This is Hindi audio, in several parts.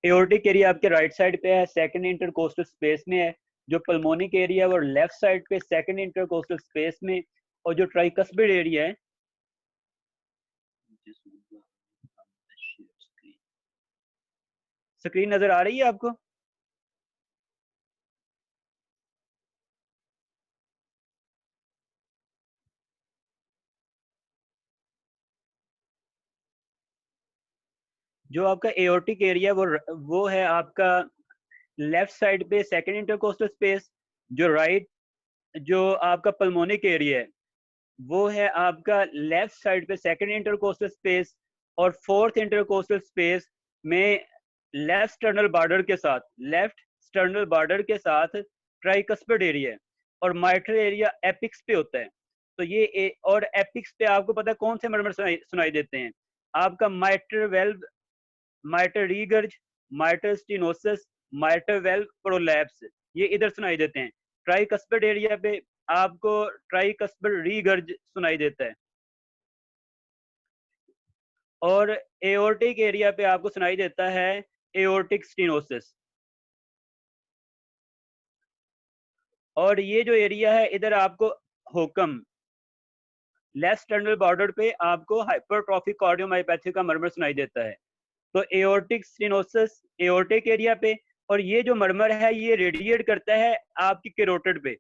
एओर्टिक एरिया आपके राइट साइड पे है, सेकंड इंटरकोस्टल स्पेस में है। जो पल्मोनिक एरिया है वो लेफ्ट साइड पे सेकंड इंटरकोस्टल स्पेस में। और जो ट्राइकस्पिड एरिया है, स्क्रीन नजर आ रही है आपको? जो आपका एओर्टिक एरिया वो है आपका लेफ्ट साइड पे सेकंड इंटरकोस्टल स्पेस। जो राइट, जो आपका पल्मोनिक एरिया है वो है आपका लेफ्ट साइड पे सेकंड इंटरकोस्टल स्पेस। और फोर्थ इंटरकोस्टल स्पेस में लेफ्ट स्टर्नल बॉर्डर के साथ, लेफ्ट स्टर्नल बॉर्डर के साथ ट्राइकस्पिड एरिया है। और माइट्रल एरिया एपिक्स पे होता है। तो और एपिक्स पे आपको पता है कौन से मरमर सुनाई देते हैं? आपका mitral valve, माइटर रीगर्ज, माइटर stenosis, माइटर valve prolapse, ये इधर सुनाई देते हैं। ट्राइकस्पिड एरिया पे आपको ट्राइकस्पिड रीगर्ज सुनाई देता है। और एओर्टिक एरिया पे आपको सुनाई देता है एओर्टिक स्टीनोसिस। और ये जो एरिया है इधर आपको हुक्म लेफ्ट स्टर्नल बॉर्डर पे आपको हाइपरट्रॉफिक कार्डियोमायोपैथी का मरमर सुनाई देता है। तो एओर्टिक स्टेनोसिस एओर्टिक एरिया पे। और ये जो मरमर है ये रेडिएट करता है आपकी कैरोटिड पे,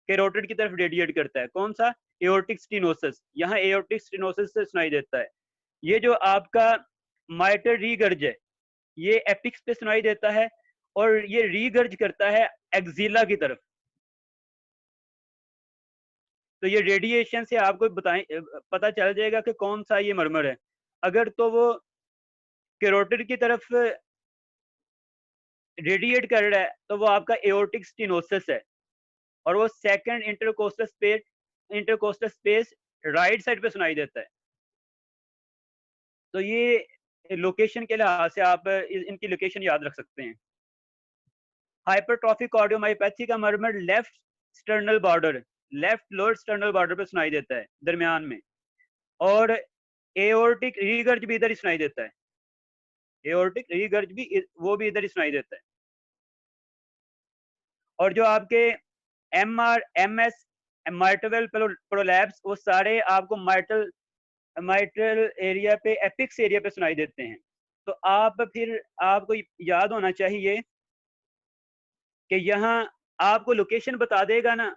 कैरोटिड की तरफ रेडिएट करता है। कौन सा? Aortic stenosis. यहाँ एओर्टिक स्टेनोसिस से सुनाई देता है। ये जो आपका माइटर रीगर्ज है ये एपिक्स पे सुनाई देता है। और ये रीगर्ज करता है एक्सिला की तरफ। तो ये रेडिएशन से आपको पता चल जाएगा कि कौन सा ये मरमर है। अगर तो वो कैरोटिड की तरफ रेडिएट कर रहा है तो वो आपका एओर्टिक स्टेनोसिस है। और वो second intercostal space right side पे सुनाई देता है। तो ये लोकेशन के लिहाज से आप इनकी लोकेशन याद रख सकते हैं। हाइपरट्रॉफिक कार्डियोमायोपैथी का murmur left sternal border, left lower sternal border पे सुनाई देता है, दरमियान में। और एओर्टिक रीगर्ज भी इधर ही सुनाई देता है। एओर्टिक रीगर्ज भी वो भी इधर ही सुनाई देता है। और जो आपके एम एस माइट्रल प्रोलैप्स वो सारे आपको माइट्रल एरिया पे, एपिक्स एरिया पे सुनाई देते हैं। तो आपको याद होना चाहिए कि यहाँ आपको लोकेशन बता देगा ना,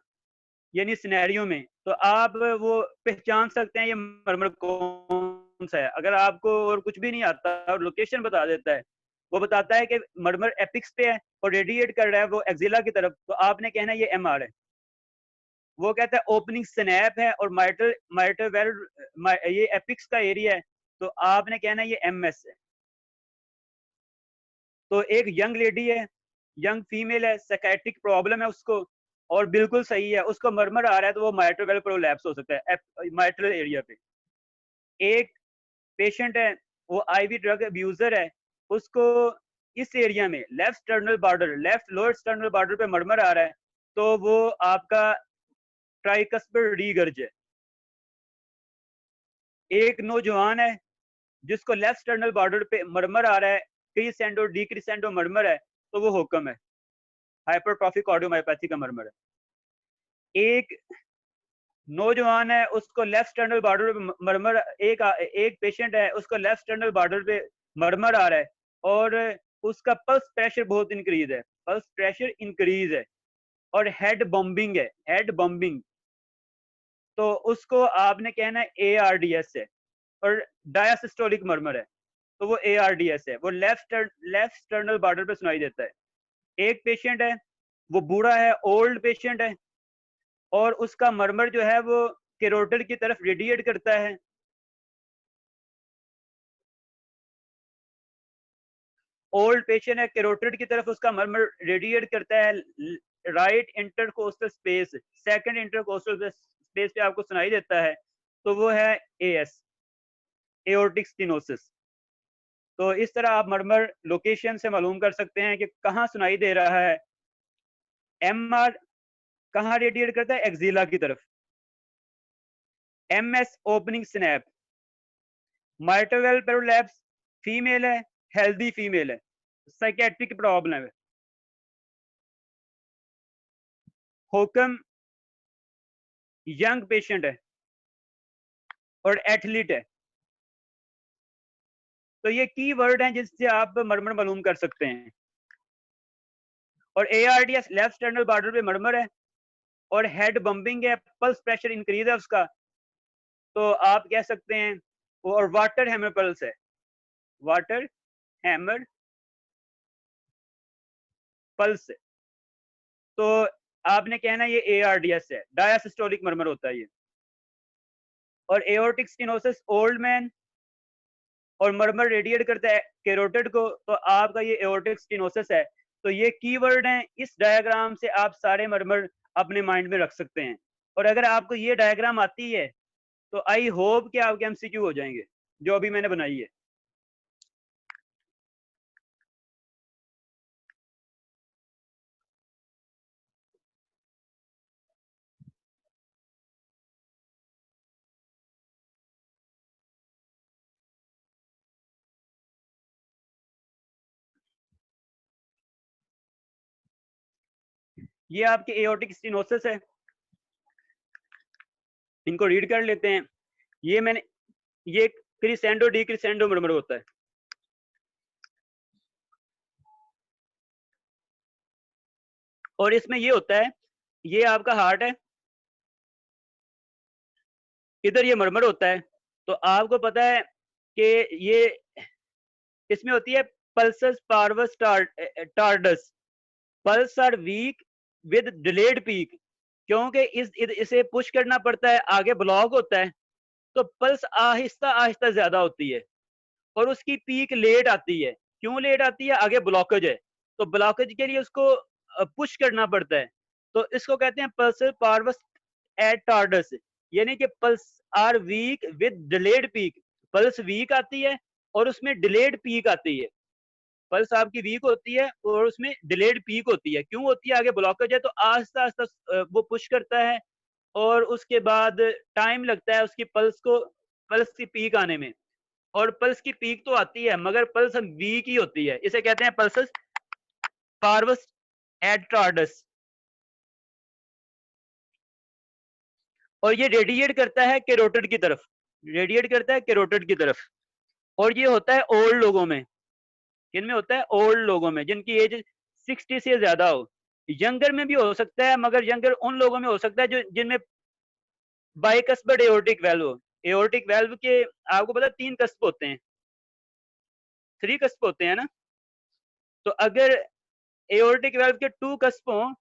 यानी सिनेरियो में, तो आप वो पहचान सकते हैं ये मरमर कौन सा है। अगर आपको और कुछ भी नहीं आता और लोकेशन बता देता है, वो बताता है कि मरमर एपिक्स पे है और रेडिएट कर रहा है वो एक्सिला की तरफ, तो आपने कहना ये एमआर है। वो कहता है ओपनिंग स्नैप है और माइटर वेल ये एपिक्स का एरिया है, तो आपने कहना ये एमएस है। तो एक यंग लेडी है, यंग फीमेल है, साइकेट्रिक प्रॉब्लम है उसको, और बिल्कुल सही है, उसको मरमर आ रहा है, तो वो माइट्रल वेल प्रोलैप्स हो सकता है माइट्रल एरिया पे। एक पेशेंट है, वो आईवी ड्रग अब्यूजर है, उसको इस एरिया में left sternal border, left lower sternal border पे मरमर आ रहा है, तो वो आपका ट्राइकस्पिड रीगर्ज है। एक नौजवान है जिसको लेफ्ट स्टर्नल बॉर्डर पे मरमर आ रहा है, क्रीसेंट और डिक्रीसेंट मरमर है, तो वो हुक्म है हाइपरट्रॉफिक कार्डियोमायोपैथी का मरमर है। एक नौजवान है, उसको लेफ्ट स्टर्नल बॉर्डर पे मरमर, एक पेशेंट है, उसको लेफ्ट स्टर्नल बॉर्डर पे मरमर आ रहा है, और उसका पल्स प्रेशर बहुत इंक्रीज है, पल्स प्रेशर इंक्रीज है, और हेड बॉम्बिंग है, हेड बॉम्बिंग। तो उसको आपने कहना है ARDS है। और डायासिस्टोलिक मरमर है, तो वो ARDS है, वो लेफ्ट स्टर्नल बॉर्डर पे सुनाई देता है। एक पेशेंट है, वो बूढ़ा है, ओल्ड पेशेंट है, और उसका मरमर जो है वो कैरोटिड की तरफ रेडिएट करता है। ओल्ड पेशेंट है, कैरोटिड की तरफ उसका मरमर रेडिएट करता है। Right intercostal space, second intercostal space पे आपको सुनाई देता है, तो वो है AS, एओर्टिक स्टेनोसिस। तो इस तरह आप मरमर लोकेशन से मालूम कर सकते हैं कि कहाँ सुनाई दे रहा है। MR कहाँ रेडिएट करता है? एक्सिला की तरफ। MS opening snap, mitral prolapse female है, हेल्दी फीमेल है, साइकेट्रिक प्रॉब्लम है। हुक्म यंग पेशेंट है और एथलीट है। तो ये की वर्ड हैं जिससे आप मर्मर मालूम कर सकते हैं। और ARDS लेफ्ट स्टर्नल बॉर्डर पे मर्मर है और हेड बम्पिंग है, पल्स प्रेशर इंक्रीज है उसका, तो आप कह सकते हैं। और वाटर हैमर पल्स है, वाटर हैमर पल्स है, तो आपने कहना ये ARDS है, डायसिस्टोलिक मर्मर होता है ये। और एओर्टिक स्टेनोसिस ओल्ड मैन और मर्मर रेडिएट करता है कैरोटिड को, तो आपका ये एओर्टिक स्टेनोसिस है। तो ये कीवर्ड हैं, इस डायग्राम से आप सारे मर्मर अपने माइंड में रख सकते हैं। और अगर आपको ये डायग्राम आती है तो आई होप कि आपके MCQ हो जाएंगे जो अभी मैंने बनाई है। ये आपके एओर्टिक स्टेनोसिस है, इनको रीड कर लेते हैं। ये मैंने ये क्रिसेंडो डी क्रिसेंडो मर्मर होता है। और इसमें ये होता है, ये आपका हार्ट है, इधर ये मर्मर होता है। तो आपको पता है कि ये इसमें होती है pulsus parvus tardus, pulse are weak with delayed peak, क्योंकि इसे पुश करना पड़ता है, आगे ब्लॉक होता है, तो पल्स आहिस्ता आहिस्ता ज्यादा होती है और उसकी पीक लेट आती है। क्यों लेट आती है? आगे ब्लॉकेज है, तो ब्लॉकेज के लिए उसको पुश करना पड़ता है। तो इसको कहते हैं पल्स पार्वस एट टार्डस, यानी कि pulse are weak with delayed peak, pulse weak आती है और उसमें डिलेड पीक आती है। पल्स आपकी वीक होती है और उसमें डिलेड पीक होती है। क्यों होती है? आगे ब्लॉकेज है, तो आहिस्ता आहिस्ता वो पुश करता है और उसके बाद टाइम लगता है उसकी पल्स की पीक आने में। और पल्स की पीक तो आती है मगर पल्स वीक ही होती है, इसे कहते हैं पल्सस पार्वस एट टार्डस। और ये रेडिएट करता है कैरोटिड की तरफ, रेडिएट करता है कैरोटिड की तरफ। और ये होता है ओल्ड लोगों में। किन में होता है? ओल्ड लोगों में, जिनकी एज 60 से ज्यादा हो। यंगर में भी हो सकता है, मगर यंगर उन लोगों में हो सकता है जो जिनमें बाइकस्पर्ड एओर्टिक वेल्व हो। एओर्टिक वेल्व के आपको पता है 3 कस्प होते हैं, 3 कस्प होते हैं ना। तो अगर एओर्टिक वेल्व के 2 कस्प हों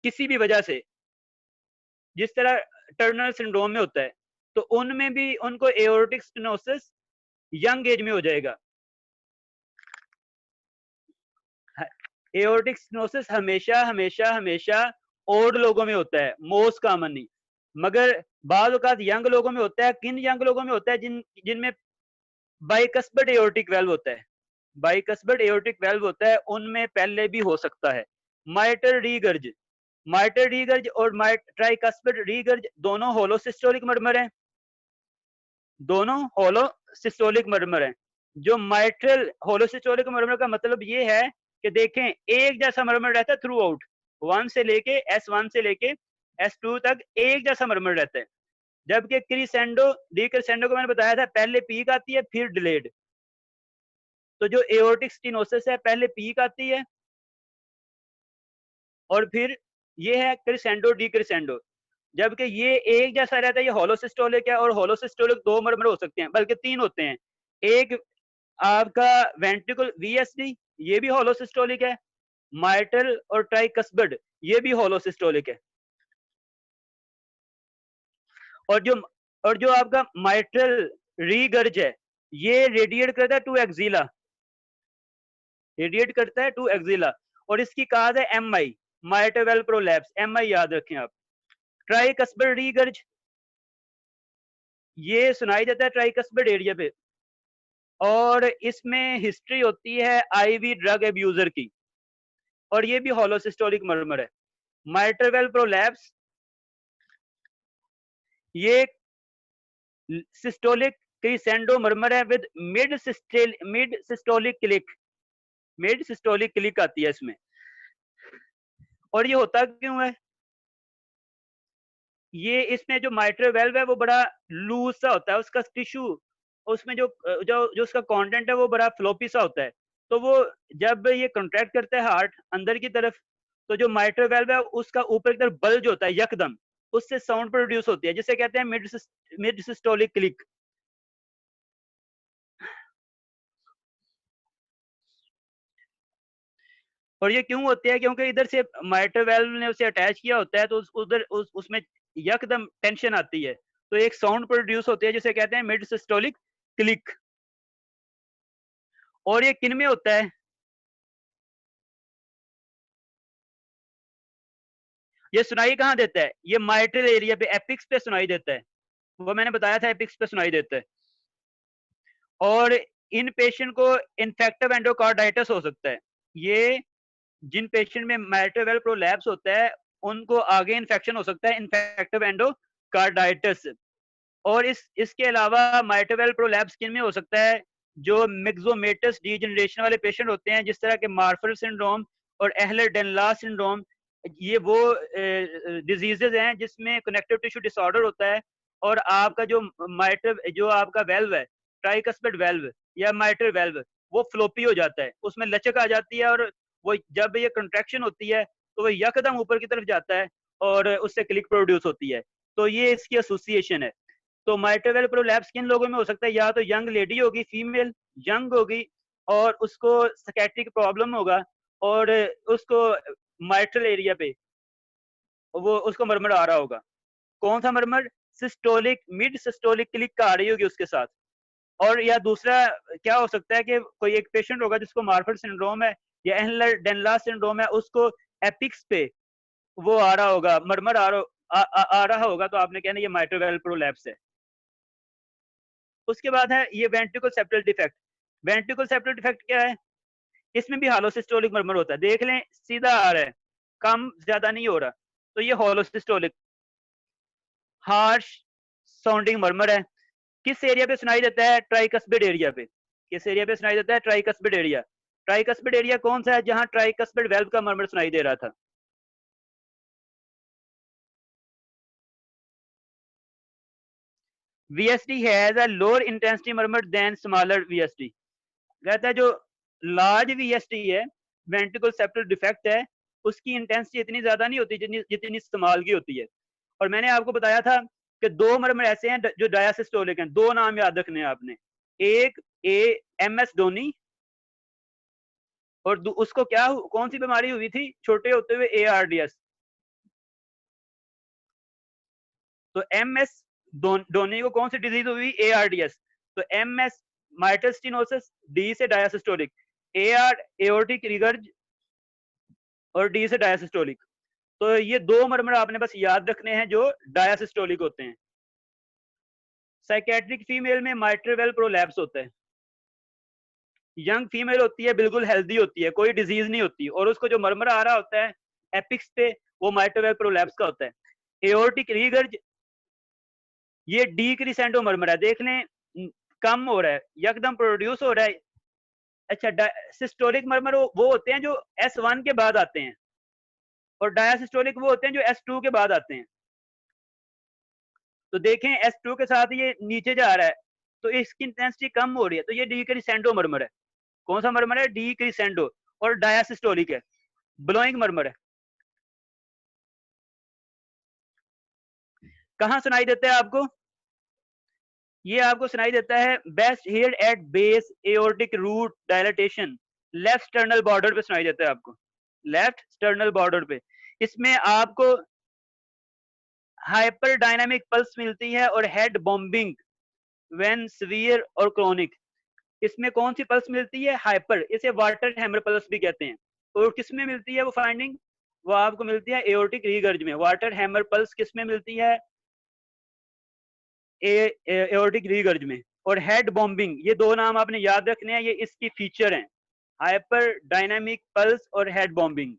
किसी भी वजह से, जिस तरह टर्नर सिंड्रोम में होता है, तो उनमें भी उनको एओर्टिक स्टेनोसिस यंग एज में हो जाएगा। एओर्टिक स्टेनोसिस हमेशा हमेशा हमेशा ओल्ड लोगों में होता है, मोस्ट कॉमनली, मगर बाद औकात यंग लोगों में होता है। किन यंग लोगों में होता है? जिनमें बाइकस्पर्ड एओर्टिक वेल्व होता है, बाइकस्पर्ड एओर्टिक वेल्व होता है, उनमें पहले भी हो सकता है। माइटर रीगर्ज, माइटर रीगर्ज और ट्राइकस्पर्ड रीगर्ज दोनों होलोसिस्टोलिक मर्मर हैं, दोनों होलोसिस्टोलिक मर्मर हैं। जो माइट्रल होलोसिस्टोलिक मर्मर का मतलब ये है कि देखें एक जैसा मर्मर रहता है थ्रू आउट, 1 से लेके S1 से लेके S2 तक एक जैसा मर्मर रहता है। जबकि क्रिसेंडो डी क्रिसेंडो को मैंने बताया था, पहले पीक आती है फिर डिलेड। तो जो एओर्टिक स्टेनोसिस है पहले पीक आती है और फिर ये है क्रिसेंडो डी क्रिसेंडो। जबकि ये एक जैसा रहता है, ये होलोसिस्टोलिक है। और होलोसिस्टोलिक 2 मर्मर हो सकते हैं, बल्कि 3 होते हैं। एक आपका वेंट्रिकल VSD, ये भी होलोसिस्टोलिक है। माइटल और ट्राइकस्पर्ड ये भी होलोसिस्टोलिक है। और जो आपका माइट्रल रीगर्ज है, ये रेडिएट करता है टू एक्सिला, रेडिएट करता है टू एक्सिला। और इसकी काज है MI, माइटरवेल प्रोलैप्स, MI याद रखें आप। ट्राइकस्पर्ड रीगर्ज ये सुनाई देता है ट्राइकस्पर्ड एरिया पे, और इसमें हिस्ट्री होती है IV ड्रग एब्यूजर की, और ये भी होलोसिस्टोलिक मर्मर है। माइटरवेल प्रोलैप्स ये सिस्टोलिक क्रिसेंडो मर्मर है विद मिड सिस्टोलिक क्लिक आती है इसमें। और ये होता क्यों है? ये इसमें जो माइट्रल वेल्व है वो बड़ा लूज सा होता है, उसका टिश्यू, उसमें जो जो उसका कंटेंट है वो बड़ा फ्लोपी सा होता है। तो वो जब ये कंट्रैक्ट करता है हार्ट अंदर की तरफ, तो जो माइट्रल वेल्व है उसका ऊपर की तरफ बल्ज होता है यकदम, उससे साउंड प्रोड्यूस होती है, जिसे कहते हैं मिड सिस्टोलिक क्लिक। और ये क्यों होती है? क्योंकि इधर से माइट्रल वेल्व ने उसे अटैच किया होता है, तो उधर उसमें यकदम टेंशन आती है, तो एक साउंड प्रोड्यूस होती है जिसे कहते हैं मिड सिस्टोलिक क्लिक। और ये किन में होता है? ये सुनाई कहाँ देता है? ये माइट्रल एरिया पे, एपिक्स पे सुनाई देता है। वो मैंने बताया था, एपिक्स पे सुनाई देता है। और इन पेशेंट को इन्फेक्टिव एंडोकार्डाइटिस हो सकता है। ये जिन पेशेंट में माइट्रल वेल्व प्रोलैप्स होता है उनको आगे इन्फेक्शन हो सकता है, इन्फेक्टिव एंडोकार्डाइटिस। और इसके अलावा माइट्रल वेल्व प्रोलैप्स किन में हो सकता है? जो मिक्सोमेटस डीजनरेशन वाले पेशेंट होते हैं, जिस तरह के मार्फर सिंड्रोम और एहलर डेनला सिंड्रोम, ये वो डिजीजेज हैं जिसमें कनेक्टिव टिश्यू डिसऑर्डर होता है, और आपका जो आपका वेल्व है, ट्राइकस्पिड वेल्व या माइट्रल वेल्व, वो फ्लोपी हो जाता है, उसमें लचक आ जाती है, और वो जब ये कंट्रैक्शन होती है तो वो यकदम ऊपर की तरफ जाता है और उससे क्लिक प्रोड्यूस होती है। तो ये इसकी एसोसिएशन है। तो माइट्रल वेल्व प्रोलैप्स किन लोगों में हो सकता है? या तो यंग लेडी होगी, फीमेल यंग होगी, और उसको साइकेट्रिक प्रॉब्लम होगा, और उसको माइट्रल एरिया पे वो उसको मरमर आ रहा होगा। कौन सा मरमर? सिस्टोलिक, मिड सिस्टोलिक क्लिक का आ रही होगी उसके साथ। और या दूसरा क्या हो सकता है कि कोई एक पेशेंट होगा जिसको मार्फर सिंड्रोम है या एहलर डेनला सिंड्रोम है, उसको एपिक्स पे वो आ रहा होगा, मरमर आ रहा होगा, तो आपने कहना ये माइट्रल वेल्व प्रोलैप्स है। उसके बाद है ये ventricle septal defect. Ventricle septal defect क्या है? इसमें भी होलोसिस्टोलिक मरमर होता है। देख लें, सीधा आ रहा है, कम ज्यादा नहीं हो रहा, तो ये होलोसिस्टोलिक हार्श साउंडिंग मरमर है। किस एरिया पे सुनाई देता है? ट्राइकस्पिड एरिया पे। किस एरिया पे सुनाई देता है? Tricuspid area. ट्राइकस्पिड एरिया कौन सा है? जहां ट्राइकस्पिड वेल्व का मरमर सुनाई दे रहा था। VSD has a lower intensity murmur than smaller VSD। कहता है जो लार्ज VSD है, वेंट्रिकल सेप्टल डिफेक्ट है, उसकी इंटेंसिटी इतनी ज्यादा नहीं होती जितनी जितनी स्मॉल की होती है। और मैंने आपको बताया था कि दो मरमर ऐसे हैं जो डायासिस्टोलिक हैं। दो नाम याद रखने हैं आपने, एक MS धोनी, और उसको क्या कौन सी बीमारी हुई थी छोटे होते हुए? ARDS। तो MS धोनी को कौन सी डिजीज हुई? ARDS। तो MS माइटल स्टेनोसिस, D से डायासिस्टोलिक, AR एओर्टिक रिगर्ज, और D से डायासिस्टोलिक। तो ये दो मरमर आपने बस याद रखने हैं जो डायासिस्टोलिक होते हैं। साइकेट्रिक फीमेल में माइट्रल वेल्व प्रोलैप्स होता है। यंग फीमेल होती है, बिल्कुल हेल्दी होती है, कोई डिजीज नहीं होती, और उसको जो मरमर आ रहा होता है एपिक्स पे, वो माइट्रल वेल्व प्रोलैप्स का होता है। एओर्टिक रीगर्ज, ये डी क्रिसेंडो मरमर है। देख लें, कम हो रहा है, यकदम प्रोड्यूस हो रहा है। अच्छा, सिस्टोलिक मरमर वो होते हैं जो S1 के बाद आते हैं, और डायासिस्टोलिक वो होते हैं जो S2 के बाद आते हैं। तो देखें, S2 के साथ ये नीचे जा रहा है, तो इसकी इंटेंसिटी कम हो रही है, तो ये डी क्रिसेंडो मरमर है। कौन सा मरमर है? D crescendo. और डायासिस्टोलिक है, ब्लोइंग मरमर है। कहाँ सुनाई देता है आपको? ये आपको सुनाई देता है best heard at base aortic root dilatation, left sternal border पे सुनाई देता है आपको, लेफ्ट स्टर्नल बॉर्डर पे। इसमें आपको हाइपर डायनामिक पल्स मिलती है और हेड बॉम्बिंग व्हेन सीवियर और क्रोनिक। इसमें कौन सी पल्स मिलती है? हाइपर, इसे वाटर हैमर पल्स भी कहते हैं। और किस में मिलती है वो फाइंडिंग? वो आपको मिलती है एओर्टिक रीगर्ज में। वाटर हैमर पल्स किस में मिलती है? एओर्टिक रीगर्ज में। और हेड बॉम्बिंग, ये दो नाम आपने याद रखने हैं, ये इसकी फीचर हैं, हाइपर डायनामिक पल्स और हेड बॉम्बिंग।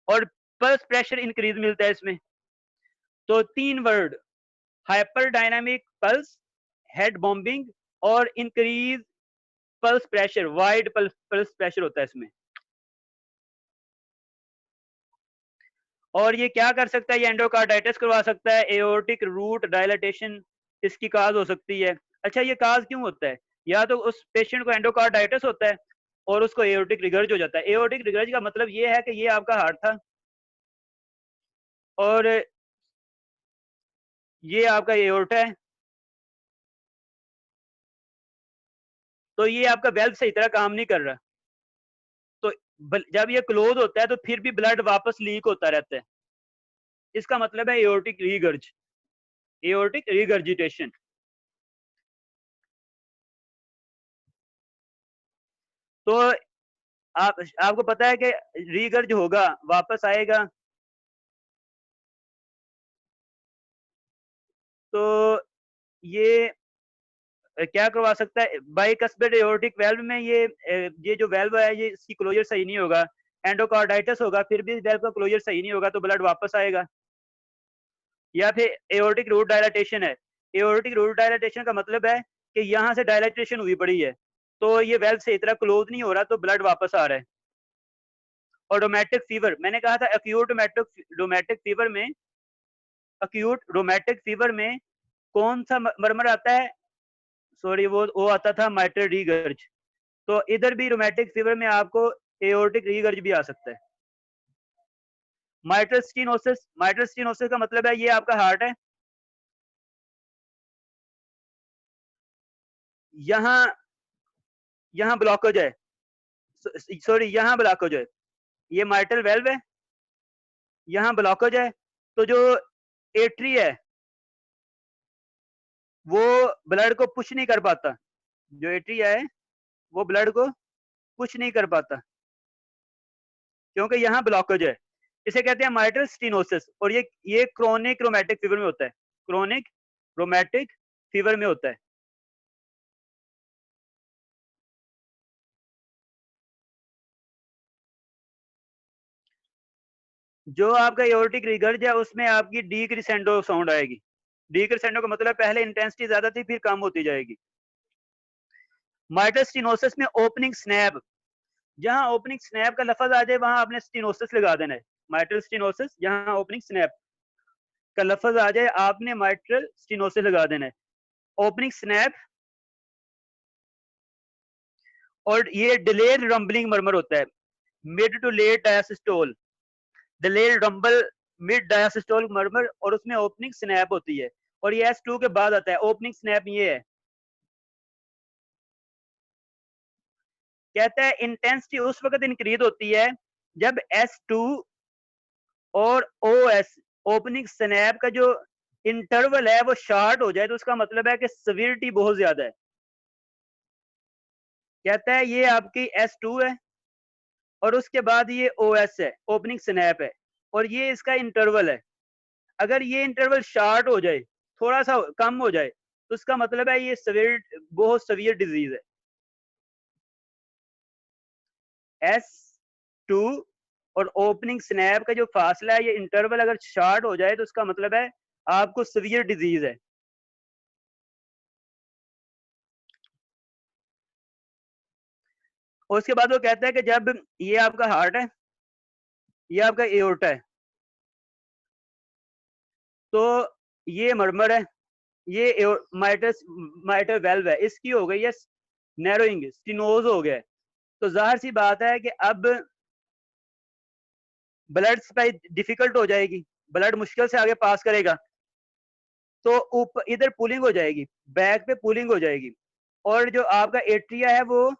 और पल्स प्रेशर इंक्रीज मिलता है इसमें। तो तीन वर्ड, हाइपरडायनामिक पल्स, हेड बॉम्बिंग और increase pulse pressure, wide pulse pressure होता है इसमें। और ये क्या कर सकता है, ये एंडोकार्डाइटिस करवा सकता है, एओर्टिक रूट डायलेटेशन इसकी काज हो सकती है। अच्छा, ये काज क्यों होता है? या तो उस पेशेंट को एंडोकार्डाइटिस होता है और उसको एओर्टिक रिगर्ज हो जाता है। एओर्टिक रिगर्ज का मतलब ये है कि ये आपका हार्ट था और ये आपका एओर्टा है, तो ये आपका वेल्व सही तरह काम नहीं कर रहा। तो जब ये क्लोज होता है तो फिर भी ब्लड वापस लीक होता रहता है, इसका मतलब है एओर्टिक रीगर्ज, एओर्टिक रिगर्जिटेशन। तो आपको पता है कि रीगर्ज होगा, वापस आएगा, तो ये क्या करवा सकता है बाइकस्पेड एओर्टिक वेल्व में, ये जो वेल्व है ये इसकी क्लोजर सही नहीं होगा, एंडोकार्डाइटिस होगा, फिर भी वेल्व का क्लोजर सही नहीं होगा तो ब्लड वापस आएगा। या फिर एओर्टिक रूट डायलाटेशन है। एओर्टिक रूट डायलाटेशन का मतलब है कि यहाँ से डायलाटेशन हुई पड़ी है, तो ये वेल्व से इतना क्लोज नहीं हो रहा तो ब्लड वापस आ रहा है। और रोमैटिक फीवर, मैंने कहा था एक्यूट रोमैटिक फीवर में, एक्यूट रोमैटिक फीवर में कौन सा मरमर आता है? सॉरी, वो आता था माइट्रल रीगर्ज। तो इधर भी रोमैटिक फीवर में आपको एओर्टिक रीगर्ज भी आ सकता है। माइट्रल स्टीनोसिस, माइट्रल स्टीनोसिस का मतलब है ये आपका हार्ट है, यहाँ यहाँ ब्लॉकेज है, सॉरी यहाँ ब्लॉकेज है, ये माइट्रल वेल्व है, यहाँ ब्लॉकेज है, तो जो एट्री है वो ब्लड को पुश नहीं कर पाता, जो एट्रिया है वो ब्लड को पुश नहीं कर पाता क्योंकि यहाँ ब्लॉकेज है। इसे कहते हैं माइट्रल स्टीनोसिस, और ये क्रोनिक रोमैटिक फीवर में होता है, क्रोनिक रोमैटिक फीवर में होता है। जो आपका एओर्टिक रिगर्ज है उसमें आपकी डी क्रिसेंडो साउंड आएगी। डी क्रिसेंडो का मतलब पहले इंटेंसिटी ज्यादा थी फिर कम होती जाएगी। माइट्रल स्टीनोसिस में ओपनिंग स्नैप, जहां ओपनिंग स्नैप का लफज आ जाए वहां आपने स्टीनोसिस लगा देना है। माइट्रल स्टीनोसिस, जहां ओपनिंग स्नैप का लफज आ जाए आपने माइट्रल स्टीनोसिस लगा देना है। ओपनिंग स्नैप और ये डिलेड रंबलिंग मरमर होता है, mid to late diastole, delayed rumble mid diastole murmur, और उसमें ओपनिंग स्नैप होती है, और ये S2 के बाद आता है। ओपनिंग स्नैप ये है, कहता है इंटेंसिटी उस वक्त इंक्रीज होती है जब S2 और OS ओपनिंग स्नैप का जो इंटरवल है वो शॉर्ट हो जाए, तो उसका मतलब है कि सिवियरिटी बहुत ज्यादा है। कहता है ये आपकी S2 है और उसके बाद ये OS है, ओपनिंग स्नैप है, और ये इसका इंटरवल है। अगर ये इंटरवल शॉर्ट हो जाए, थोड़ा सा कम हो जाए, तो उसका मतलब है ये बहुत सवियर डिजीज है। S2 और ओपनिंग स्नैप का जो फासला है, ये इंटरवल अगर शॉर्ट हो जाए तो उसका मतलब है आपको सवियर डिजीज है। और उसके बाद वो कहता है कि जब ये आपका हार्ट है, ये आपका एओर्टा है, तो ये मरमर है, ये माइटर वेल्व है, इसकी हो गई है नैरोइंग, स्टिनोज हो गया है। तो जाहिर सी बात है कि अब ब्लड सप्लाई डिफिकल्ट हो जाएगी, ब्लड मुश्किल से आगे पास करेगा, तो ऊपर इधर पुलिंग हो जाएगी, बैक पे पुलिंग हो जाएगी, और जो आपका एट्रिया है वो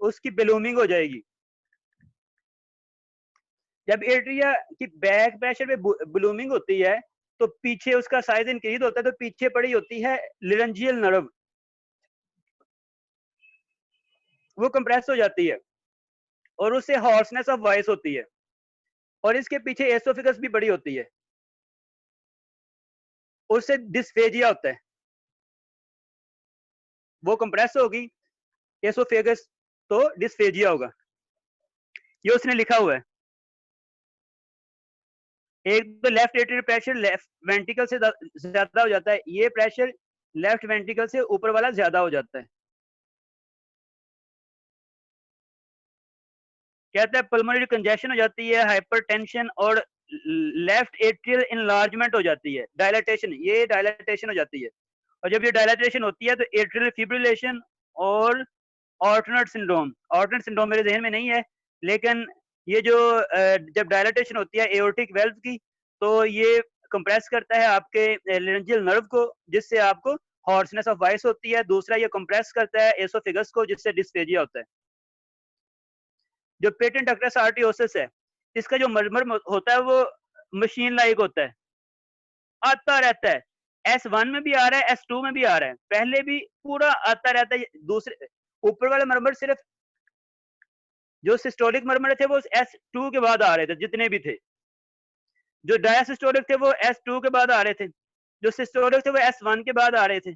उसकी बेलूमिंग हो जाएगी। जब एट्रिया की बैक प्रेशर पे ब्लूमिंग होती है तो पीछे उसका साइज इंक्रीज होता है, तो पीछे पड़ी होती है लिरेंजियल नर्व, वो कंप्रेस हो जाती है और उससे हॉर्सनेस ऑफ वॉइस होती है, और इसके पीछे एसोफिगस भी बड़ी होती है, उससे डिस्फेजिया होता है, वो कंप्रेस होगी एसोफेगस, तो डिस्फेजिया होगा। ये उसने लिखा हुआ है। एक तो left atrial pressure left ventricle से ज्यादा हो जाता है, ये प्रेशर लेफ्ट वेंट्रिकल से ऊपर वाला ज्यादा हो जाता है। कहता है पल्मोनरी कंजेशन हो जाती है, हाइपरटेंशन और लेफ्ट एट्रियल इनलार्जमेंट हो जाती है, डायलाटेशन, ये डायलाटेशन हो जाती है। और जब ये डायलाटेशन होती है तो एट्रियल फिब्रिलेशन और ऑर्टनेट सिंड्रोम, ऑर्टनेट सिंड्रोम मेरे जहन में नहीं है, लेकिन ये जो जब डायलाटेशन होती है एओर्टिक वेल्व की, तो ये कंप्रेस करता है आपके लेरेंजियल नर्व को, जिससे आपको हॉर्सनेस ऑफ वॉइस होती है। दूसरा ये कंप्रेस करता है एसोफेगस को, जिससे डिस्फेजिया होता है। जो पेटेंट अक्रेस आर्टियोसिस है, इसका जो मरमर होता है वो मशीन लाइक होता है, आता रहता है। S1 में भी आ रहा है, S2 में भी आ रहा है, पहले भी पूरा आता रहता है। दूसरे ऊपर वाले मरमर सिर्फ जो सिस्टोलिक मरमर थे वो S2 के बाद आ रहे थे, जितने भी थे। जो डायसिस्टोलिक थे वो S2 के बाद आ रहे थे, जो सिस्टोलिक थे वो S1 के बाद आ रहे थे।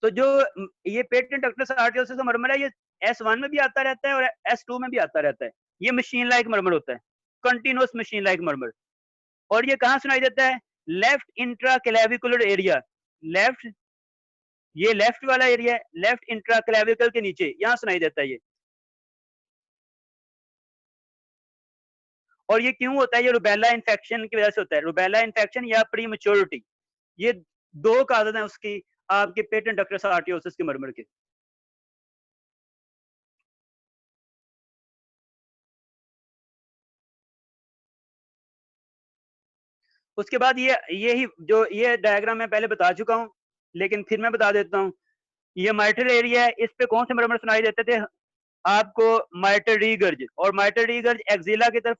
तो जो ये पेटेंट अक्रेस आर्टियोसिस का मरमर है, ये S1 में भी आता रहता है और S2 में भी आता रहता है। ये मशीन लाइक मरमर होता है, कंटिन्यूअस मशीन लाइक मरमर। और ये कहाँ सुनाई देता है? लेफ्ट इंट्राक्लेविकुलर एरिया, लेफ्ट, ये लेफ्ट वाला एरिया है, लेफ्ट इंट्राक्लेविकल के नीचे, यहाँ सुनाई देता है ये। और ये क्यों होता है? ये रुबेला इन्फेक्शन की वजह से होता है, रुबेला इन्फेक्शन या प्री मैच्योरिटी, ये दो काजेज हैं उसकी, आपके पेटेंट अक्रेस आर्टियोसिस के मरमर के। उसके बाद ये ही जो ये डायग्राम मैं पहले बता चुका हूँ, लेकिन फिर मैं बता देता हूँ। ये माइटल एरिया है, इस पे कौन से मरमर सुनाई देते थे आपको? माइटल रीगर्ज, और माइटल रीगर्ज एक्सिला की तरफ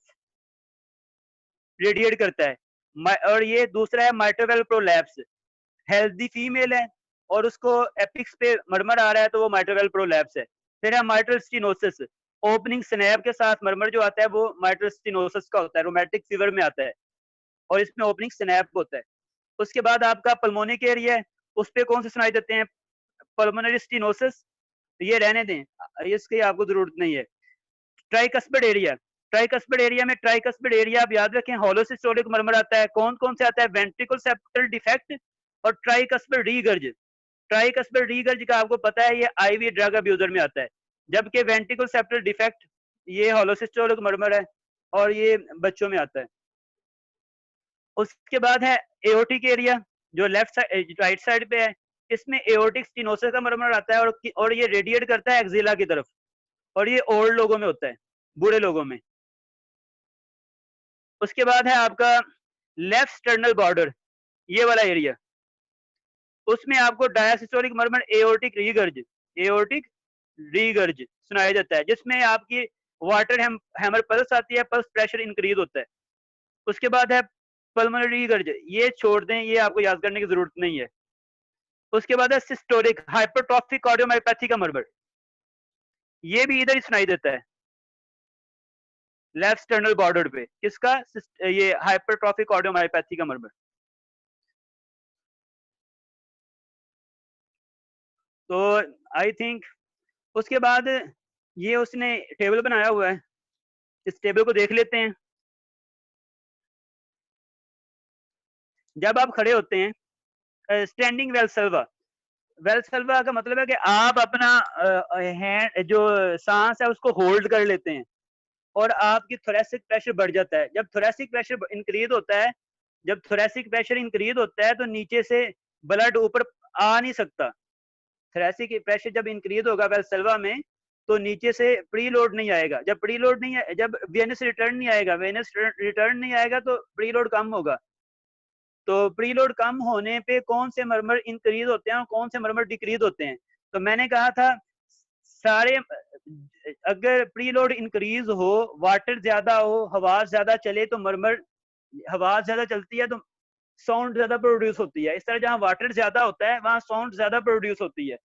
रेडिएट करता है। और ये दूसरा है माइटरवेल प्रोलैप्स, हेल्दी फीमेल है और उसको एपिक्स पे मरमर आ रहा है, तो वो माइटरवेल प्रोलैप्स है। फिर है माइटरल स्टेनोसिस, ओपनिंग स्नैप के साथ मरमर जो आता है वो माइटरल स्टेनोसिस का होता है, रोमैटिक फीवर में आता है और इसमें ओपनिंग स्नैप होता है। उसके बाद आपका पल्मोनिक एरिया है, उस पे कौन से सुनाई देते हैं? पल्मोनरी स्टेनोसिस, ये रहने दें, इसकी आपको जरूरत नहीं है। ट्राइकस्पिड एरिया, ट्राइकस्पिड एरिया में, ट्राइकस्पिड एरिया आप याद रखें, होलोसिस्टोलिक मरमर आता है। कौन कौन से आता है? वेंट्रिकल सेप्टल डिफेक्ट और ट्राइकस्पिड रीगर्ज। ट्राइकस्पिड रीगर्ज का आपको पता है ये आईवी ड्रग अब्यूजर में आता है, जबकि वेंट्रिकल सेप्टल डिफेक्ट ये होलोसिस्टोलिक मरमर है और ये बच्चों में आता है। उसके बाद है एओर्टिक एरिया, जो लेफ्ट साइड राइट साइड पे है, इसमें एओर्टिक स्टेनोसिस का मरमर आता है और ये रेडिएट करता है एक्सिला की तरफ, और ये ओल्ड लोगों में होता है, बूढ़े लोगों में। उसके बाद है आपका लेफ्ट स्टर्नल बॉर्डर, ये वाला एरिया, उसमें आपको डायसिस्टोलिक मरमर एओर्टिक रीगर्ज, एओर्टिक रीगर्ज सुनाया जाता है, जिसमें आपकी वाटर हैमर पल्स आती है, पल्स प्रेशर इंक्रीज होता है। उसके बाद है पल्मोनरी रीगर्ज, ये छोड़ दें, ये आपको याद करने की जरूरत नहीं है। उसके बाद है सिस्टोलिक हाइपरट्रॉफिक कार्डियोमायोपैथी का मरमर, ये भी इधर ही सुनाई देता है, लेफ्ट स्टर्नल बॉर्डर पे। किसका? ये हाइपरट्रॉफिक कार्डियोमायोपैथी का मरमर। तो आई थिंक उसके बाद ये उसने टेबल बनाया हुआ है, इस टेबल को देख लेते हैं। जब आप खड़े होते हैं, स्टैंडिंग वेलसेल्वा, वेलसेल्वा का मतलब है कि आप अपना हैंड जो सांस है उसको होल्ड कर लेते हैं और आपकी थोरेसिक प्रेशर बढ़ जाता है। जब थोरेसिक प्रेशर इंक्रीज होता है, जब थोरेसिक प्रेशर इंक्रीज होता है तो नीचे से ब्लड ऊपर आ नहीं सकता। थोरेसिक प्रेशर जब इंक्रीज होगा वेलसेल्वा में, तो नीचे से प्री लोड नहीं आएगा। जब प्री लोड नहीं है, जब वेनस रिटर्न नहीं आएगा, वेनस रिटर्न नहीं आएगा तो प्री लोड कम होगा। तो प्रीलोड कम होने पे कौन से मरमर इंक्रीज होते हैं और कौन से मरमर डिक्रीज होते हैं? तो मैंने कहा था सारे, अगर प्रीलोड इंक्रीज हो, वाटर ज्यादा हो, हवा ज्यादा चले तो मरमर, हवा ज्यादा चलती है तो साउंड ज्यादा प्रोड्यूस होती है। इस तरह जहाँ वाटर ज्यादा होता है वहां साउंड ज्यादा प्रोड्यूस होती है।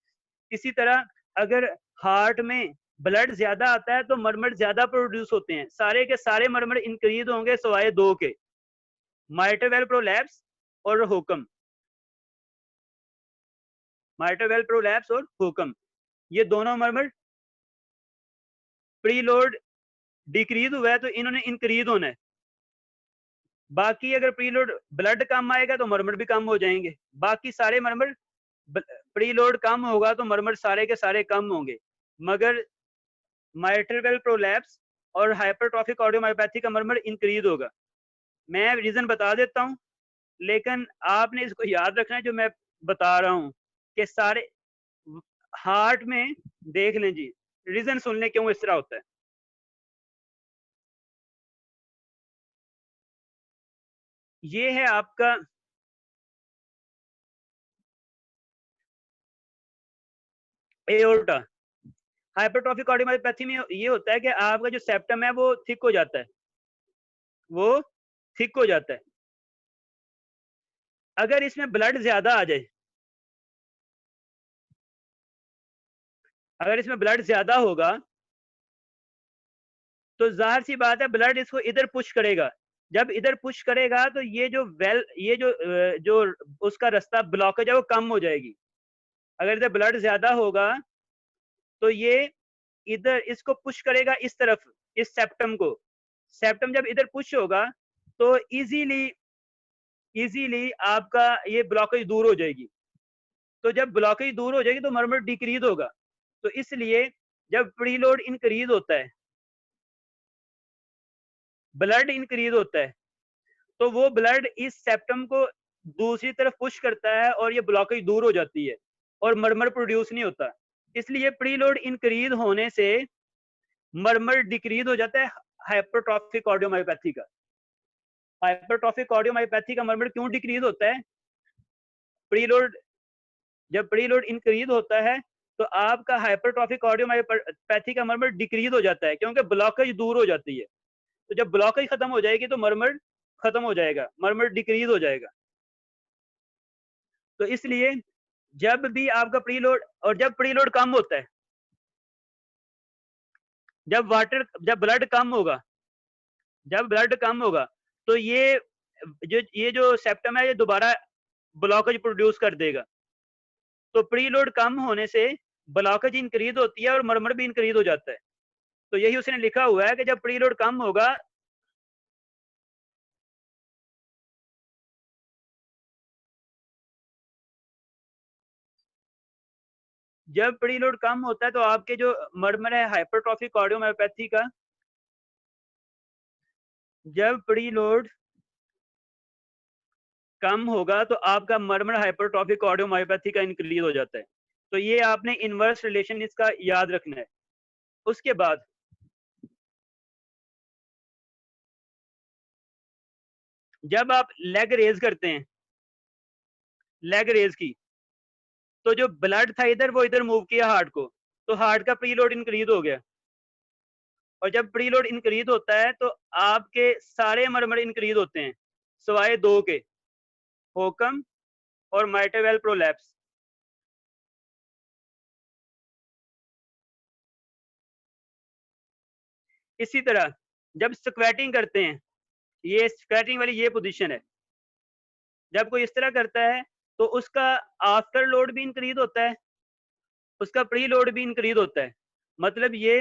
इसी तरह अगर हार्ट में ब्लड ज्यादा आता है तो मरमर ज्यादा प्रोड्यूस होते हैं। सारे के सारे मरमर इंक्रीज होंगे सिवाय दो के, माइटरल वेल प्रोलैप्स और हुक्म, माइटरल वेल प्रोलैप्स और हुक्म, ये दोनों मरमर प्रीलोड डिक्रीज हुआ है तो इन्होंने इंक्रीज होना है। बाकी अगर प्रीलोड ब्लड कम आएगा तो मरमर भी कम हो जाएंगे, बाकी सारे मरमर, प्रीलोड कम होगा तो मरमर सारे के सारे कम होंगे। मगर माइट्रल वेल प्रोलैप्स और हाइपरट्रॉफिक कार्डियोमायोपैथी का मरमर इंक्रीज होगा। मैं रीजन बता देता हूँ, लेकिन आपने इसको याद रखना है जो मैं बता रहा हूँ कि सारे हार्ट में देख लें जी, रीजन सुन लें क्यों इस तरह होता है। ये है आपका एओर्टा। हाइपरट्रॉफिक कार्डियोमायोपैथी में ये होता है कि आपका जो सेप्टम है वो थिक हो जाता है, वो थिक हो जाता है। अगर इसमें ब्लड ज्यादा आ जाए, अगर इसमें ब्लड ज्यादा होगा तो जाहिर सी बात है ब्लड इसको इधर पुश करेगा। जब इधर पुश करेगा तो ये जो जो उसका रास्ता ब्लॉकेज है वो कम हो जाएगी। अगर इधर ब्लड ज्यादा होगा तो ये इधर इसको पुश करेगा इस तरफ, इस सेप्टम को। सेप्टम जब इधर पुश होगा तो इजीली आपका ये ब्लॉकेज दूर हो जाएगी। तो जब ब्लॉकेज दूर हो जाएगी तो मरमर डिक्रीज होगा। तो इसलिए जब प्रीलोड इंक्रीज होता है, ब्लड इंक्रीज होता है, तो वो ब्लड इस सेप्टम को दूसरी तरफ पुश करता है और ये ब्लॉकेज दूर हो जाती है और मरमर प्रोड्यूस नहीं होता। इसलिए प्रीलोड इंक्रीज होने से मरमर डिक्रीज हो जाता है हाइपरट्रॉफिक कार्डियोमायोपैथी का। हाइपरट्रॉफिक कार्डियोमायोपैथी का मरमर क्यों डिक्रीज होता है? प्रीलोड, जब प्रीलोड इंक्रीज होता है तो आपका हाइपरट्रॉफिक कार्डियोमायोपैथी का मरमर डिक्रीज हो जाता है क्योंकि ब्लॉकेज दूर हो जाती है। तो जब ब्लॉकेज खत्म हो जाएगी तो मरमर खत्म हो जाएगा, मरमर डिक्रीज हो जाएगा। तो इसलिए जब भी आपका प्रीलोड, और जब प्रीलोड कम होता है, जब ब्लड कम होगा, जब ब्लड कम होगा तो ये जो सेप्टम है ये दोबारा ब्लॉकेज प्रोड्यूस कर देगा। तो प्रीलोड कम होने से ब्लॉकेज इंक्रीज होती है और मरमर भी इंक्रीज हो जाता है। तो यही उसने लिखा हुआ है कि जब प्रीलोड कम होगा, जब प्रीलोड कम होता है तो आपके जो मरमर है हाइपरट्रॉफिक कार्डियोमायोपैथी का, जब प्रीलोड कम होगा तो आपका मरमर हाइपरट्रॉफिक कार्डियोमायोपैथी का इंक्रीज हो जाता है। तो ये आपने इनवर्स रिलेशन इसका याद रखना है। उसके बाद जब आप लेग रेज करते हैं, लेग रेज की, तो जो ब्लड था इधर वो इधर मूव किया हार्ट को, तो हार्ट का प्रीलोड इंक्रीज हो गया। और जब प्रीलोड इंक्रीज होता है तो आपके सारे मरमर इंक्रीज होते हैं सिवाय दो के, होकम और माइटरवेल प्रोलैप्स। इसी तरह जब स्क्वैटिंग करते हैं, ये स्क्वैटिंग वाली ये पोजीशन है, जब कोई इस तरह करता है तो उसका आफ्टर लोड भी इंक्रीज होता है, उसका प्री लोड भी इंक्रीज होता है। मतलब ये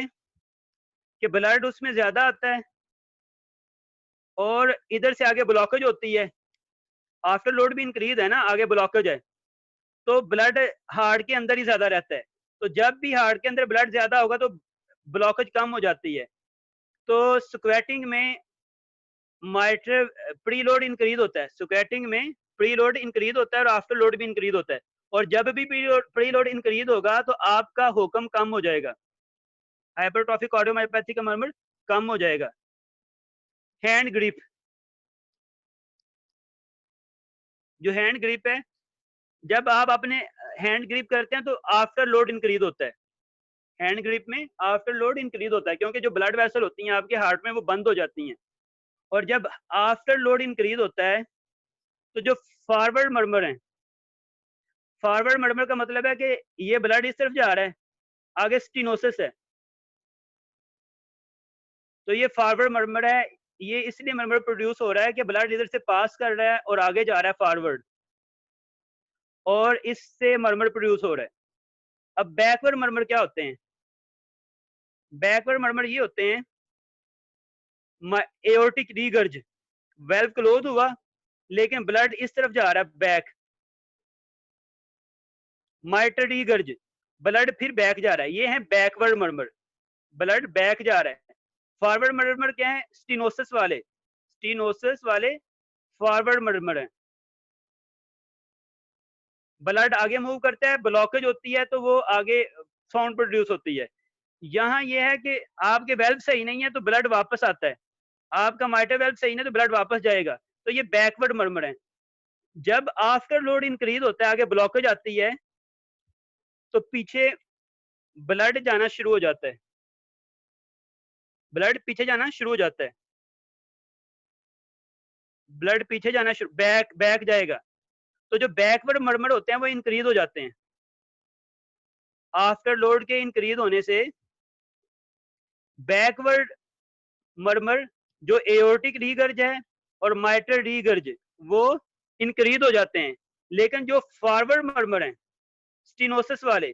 कि ब्लड उसमें ज्यादा आता है और इधर से आगे ब्लॉकेज होती है। आफ्टर लोड भी इंक्रीज है ना, आगे ब्लॉकेज है, तो ब्लड हार्ट के अंदर ही ज्यादा रहता है। तो जब भी हार्ट के अंदर ब्लड ज्यादा होगा तो ब्लॉकेज कम हो जाती है। तो स्क्वैटिंग में माइट्र प्री लोड इंक्रीज होता है, स्क्वैटिंग में प्री लोड इंक्रीज होता है और आफ्टर लोड भी इंक्रीज होता है। और जब भी प्री लोड इंक्रीज होगा तो आपका हुक्म कम हो जाएगा, हाइपरट्रॉफिक कार्डियोमायोपैथी का मरमर कम हो जाएगा। हैंड ग्रिप, जो हैंड ग्रिप है, जब आप अपने हैंड ग्रिप करते हैं तो आफ्टर लोड इंक्रीज होता है। हैंड ग्रिप में आफ्टर लोड इंक्रीज होता है क्योंकि जो ब्लड वेसल होती हैं आपके हार्ट में वो बंद हो जाती हैं। और जब आफ्टर लोड इंक्रीज होता है तो जो फॉरवर्ड मरमर है, फॉरवर्ड मरमर का मतलब है कि ये ब्लड इस तरफ जा रहा है, आगे स्टीनोसिस है, तो ये फॉरवर्ड मरमर है। ये इसलिए मरमर प्रोड्यूस हो रहा है कि ब्लड इधर से पास कर रहा है और आगे जा रहा है फॉरवर्ड, और इससे मरमर प्रोड्यूस हो रहा है। अब बैकवर्ड मरमर क्या होते हैं? बैकवर्ड मरमर ये होते हैं एओर्टिक रीगर्ज, वेल्व क्लोज हुआ लेकिन ब्लड इस तरफ जा रहा है बैक, माइटर रीगर्ज, ब्लड फिर बैक जा रहा है, ये है बैकवर्ड मर्मर, ब्लड बैक जा रहा है। फॉरवर्ड मर्मर क्या है? स्टीनोसिस वाले फॉरवर्ड मर्मर है, ब्लड आगे मूव करता है, ब्लॉकेज होती है तो वो आगे साउंड प्रोड्यूस होती है। यहाँ ये है कि आपके वेल्व सही नहीं है तो ब्लड वापस आता है, आपका माइटर वेल्व सही नहीं तो ब्लड वापस जाएगा, तो ये बैकवर्ड मर्मर है। जब आफ्टर लोड इंक्रीज होता है, आगे ब्लॉकेज आती है, तो पीछे ब्लड जाना शुरू हो जाता है, ब्लड पीछे जाना शुरू हो जाता है, ब्लड पीछे जाना शुरू, बैक जाएगा, तो जो बैकवर्ड मर्मर होते हैं वो इंक्रीज हो जाते हैं। आफ्टर लोड के इंक्रीज होने से बैकवर्ड मर्मर जो एओर्टिक रीगर्ज है और माइटर रीगर्ज वो इंक्रीज हो जाते हैं, लेकिन जो फॉरवर्ड मर्मर हैं स्टीनोसिस वाले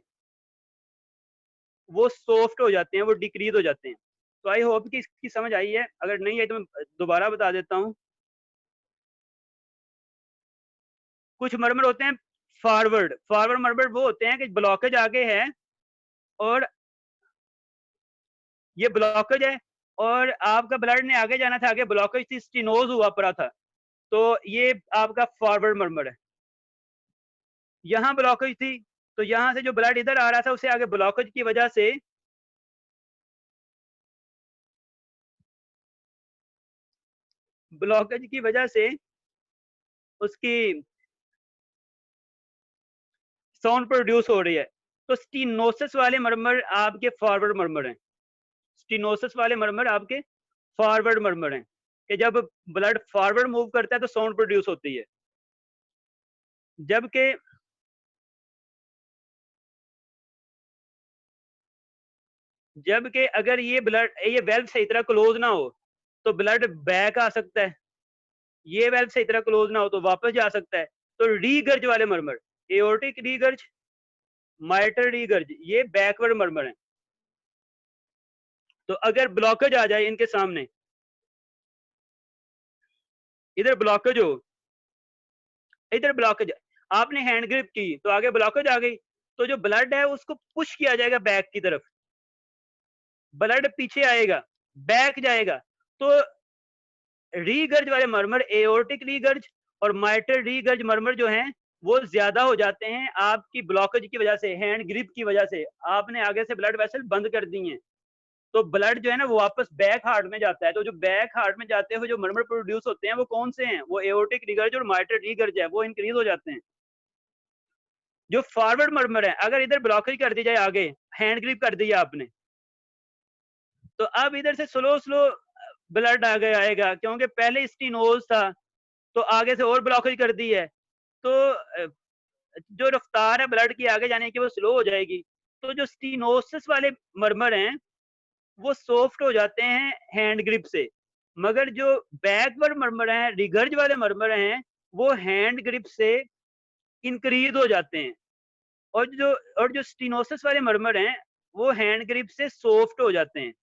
वो सॉफ्ट हो जाते हैं, वो डिक्रीज हो जाते हैं। तो आई होप कि इसकी समझ आई है, अगर नहीं आई तो मैं दोबारा बता देता हूँ। कुछ मर्मर होते हैं फॉरवर्ड मर्मर वो होते हैं कि ब्लॉकेज आगे है और ये ब्लॉकेज है और आपका ब्लड ने आगे जाना था, आगे ब्लॉकेज थी, स्टीनोज हुआ पड़ा था, तो ये आपका फॉरवर्ड मर्मर है। यहाँ ब्लॉकेज थी तो यहाँ से जो ब्लड इधर आ रहा था उसे आगे ब्लॉकेज की वजह से उसकी साउंड प्रोड्यूस हो रही है। तो स्टीनोसिस वाले मर्मर आपके फॉरवर्ड मर्मर हैं, स्टीनोसिस वाले मर्मर आपके फॉरवर्ड मर्मर हैं कि जब ब्लड फॉरवर्ड मूव करता है तो साउंड प्रोड्यूस होती है। जबकि अगर ये वेल्व सही तरह क्लोज ना हो तो ब्लड बैक आ सकता है, ये वेल्व सही तरह क्लोज ना हो तो वापस जा सकता है। तो रीगर्ज वाले मर्मर, एओर्टिक रीगर्ज, माइटर रीगर्ज, ये बैकवर्ड मर्मर है। तो अगर ब्लॉकेज आ जाए इनके सामने, इधर ब्लॉकेज हो, इधर ब्लॉकेज, आपने हैंड ग्रिप की तो आगे ब्लॉकेज आ गई, तो जो ब्लड है उसको पुश किया जाएगा बैक की तरफ, ब्लड पीछे आएगा, बैक जाएगा। तो रीगर्ज वाले मर्मर, एओर्टिक रीगर्ज और माइटर रीगर्ज मर्मर जो हैं वो ज्यादा हो जाते हैं आपकी ब्लॉकेज की वजह से, हैंड ग्रिप की वजह से, आपने आगे से ब्लड वेसल बंद कर दी हैं, तो ब्लड जो है ना वो वापस बैक हार्ट में जाता है। तो जो बैक हार्ट में जाते हुए जो मर्मर प्रोड्यूस होते हैं वो कौन से हैं? वो एओर्टिक रीगर्ज और माइटर रीगर्ज है, वो इंक्रीज हो जाते हैं। जो फॉरवर्ड मर्मर है, अगर इधर ब्लॉकेज कर दी जाए, आगे हैंड ग्रिप कर दिया आपने, तो अब इधर से स्लो स्लो ब्लड आगे आएगा, क्योंकि पहले स्टीनोज था तो आगे से और ब्लॉकेज कर दी है, तो जो रफ्तार है ब्लड की आगे जाने की वो स्लो हो जाएगी। तो जो स्टीनोसिस वाले मर्मर हैं वो सॉफ्ट हो जाते हैं हैंड ग्रिप से, मगर जो बैकवर्ड मर्मर हैं, रिगर्ज वाले मर्मर हैं, वो हैंड ग्रिप से इंक्रीज हो जाते हैं। और जो स्टीनोसिस वाले मर्मर हैं वो हैंड ग्रिप से सॉफ्ट हो जाते हैं।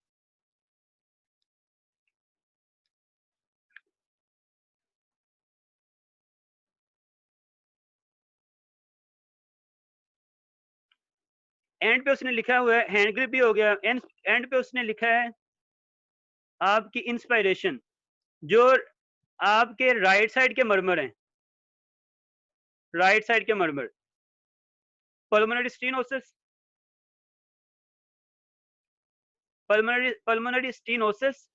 एंड पे उसने लिखा हुआ है, हैंड ग्रिप भी हो गया, एंड पे उसने लिखा है आपकी इंस्पायरेशन, जो आपके राइट साइड के मर्मर हैं, राइट साइड के murmur, pulmonary stenosis, pulmonary stenosis,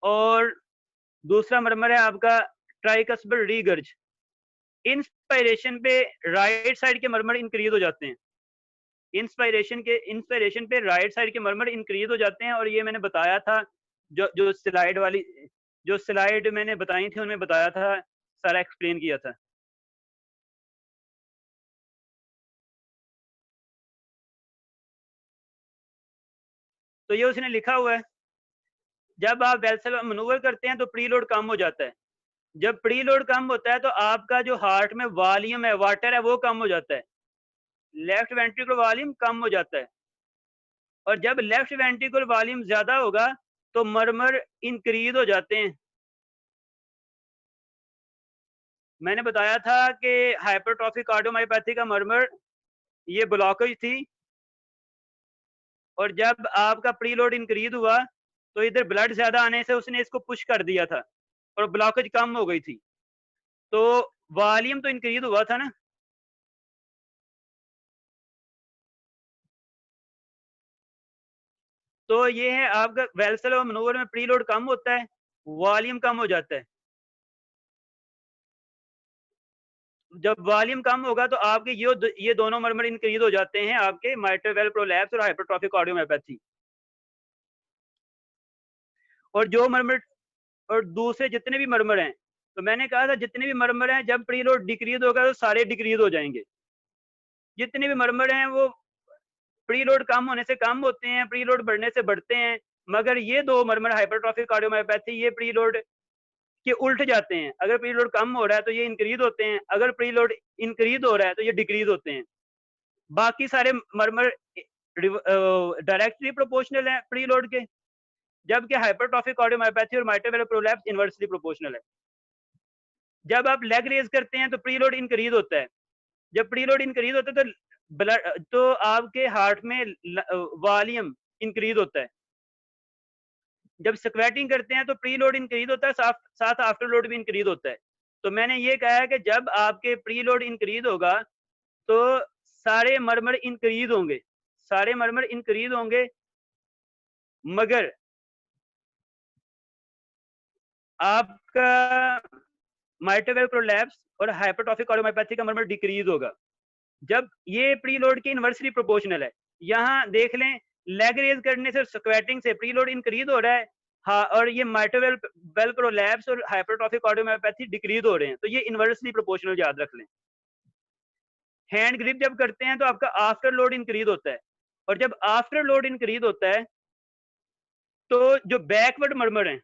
और दूसरा मर्मर है आपका ट्राइकस्पल रीगर्ज। इंस्पायरेशन पे राइट साइड के मर्मर इंक्रीज हो जाते हैं, इंस्पायरेशन पे राइट साइड के मर्मर इंक्रीज हो जाते हैं, और ये मैंने बताया था, जो स्लाइड वाली, जो स्लाइड मैंने बताई थी उनमें बताया था, सारा एक्सप्लेन किया था। तो ये उसने लिखा हुआ है, जब आप वेसल मनूवर करते हैं तो प्री लोड कम हो जाता है, जब प्री लोड कम होता है तो आपका जो हार्ट में वॉल्यूम है, वाटर है, वो कम हो जाता है, लेफ्ट वेंट्रिकुलर वॉल्यूम कम हो जाता है, और जब लेफ्ट वेंट्रिकुलर वॉल्यूम ज्यादा होगा तो मरमर इंक्रीज हो जाते हैं। मैंने बताया था कि हाइपरट्रॉफिक कार्डियोमायोपैथी का मरमर ये ब्लॉकेज थी, और जब आपका प्रीलोड इंक्रीज हुआ तो इधर ब्लड ज्यादा आने से उसने इसको पुश कर दिया था और ब्लॉकेज कम हो गई थी, तो वॉल्यूम तो इंक्रीज हुआ था ना। तो ये है आपका वेल्सर मनोवर में प्रीलोड कम होता है, वॉल्यूम कम हो जाता है। जब वॉल्यूम कम होगा तो आपके ये दोनों मरमर इंक्रीज हो जाते हैं, आपके माइट्रल वेल प्रोलैप्स और हाइपरट्रॉफिक कार्डियोमायोपैथी। और जो मरमर और दूसरे जितने भी मरमर हैं, तो मैंने कहा था जितने भी मरमर हैं जब प्रीलोड डिक्रीज होगा तो सारे डिक्रीज हो जाएंगे। जितने भी मरमर हैं वो प्रीलोड कम होने से कम होते हैं, प्रीलोड बढ़ने से बढ़ते हैं, मगर ये दो मरमर हाइपरट्रॉफिक कार्डियोमायोपैथी ये प्रीलोड के उल्ट जाते हैं। अगर प्रीलोड कम हो रहा है तो ये इंक्रीज होते हैं, अगर प्रीलोड इंक्रीज हो रहा है तो ये डिक्रीज होते हैं। बाकी सारे मरमर डायरेक्टली प्रोपोर्शनल है प्रीलोड के, जबकि हाइपरट्रॉफिक कार्डियोमायोपैथी और mitral well prolapse inversely proportional है। जब आप लेग रेज करते हैं तो प्रीलोड इंक्रीज होता है, जब प्रीलोड इंक्रीज होता है तो ब्लड तो आपके हार्ट में वॉल्यूम इंक्रीज होता है। जब स्क्वैटिंग करते हैं तो प्रीलोड इंक्रीज होता है, साथ आफ्टर लोड भी इंक्रीज होता है। तो मैंने ये कहा है कि जब आपके प्रीलोड इंक्रीज होगा तो सारे मरमर इंक्रीज होंगे, सारे मरमर इंक्रीज होंगे, मगर आपका माइट्रल वेल प्रोलैप्स और हाइपरट्रॉफिक कार्डियोमायोपैथी का मरमर डिक्रीज होगा। जब ये प्रीलोड के इनवर्सली प्रोपोर्शनल है। यहाँ देख लें, लेग रेज करने से स्क्वैटिंग से प्रीलोड इंक्रीज हो रहा है, हाँ, और ये माइट्रल वेल प्रोलैप्स और हाइपरट्रॉफिक कार्डियोमायोपैथी डिक्रीज हो रहे हैं, तो ये इनवर्सली प्रोपोर्शनल याद रख लें। हैंड ग्रिप जब करते हैं तो आपका आफ्टर लोड इंक्रीज होता है, और जब आफ्टर लोड इंक्रीज होता है तो जो बैकवर्ड मरमर है,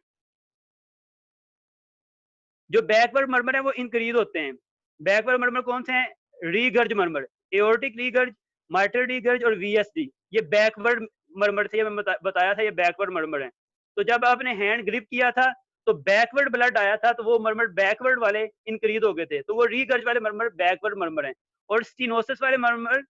जो बैकवर्ड मरमर है वो इंक्रीज होते हैं। बैकवर्ड मरमर कौन से हैं? रीगर्ज मरमर, एओर्टिक रीगर्ज, माइट्रल रीगर्ज और वीएसडी, ये बैकवर्ड मरमर थे। मैं बताया था ये बैकवर्ड मरमर है। तो जब आपने हैंड ग्रिप किया था तो बैकवर्ड ब्लड आया था, तो वो मरमर बैकवर्ड वाले इंक्रीज हो गए थे, तो वो रीगर्ज वाले मरमर बैकवर्ड मरमर हैं। और स्टीनोसिस वाले मरमर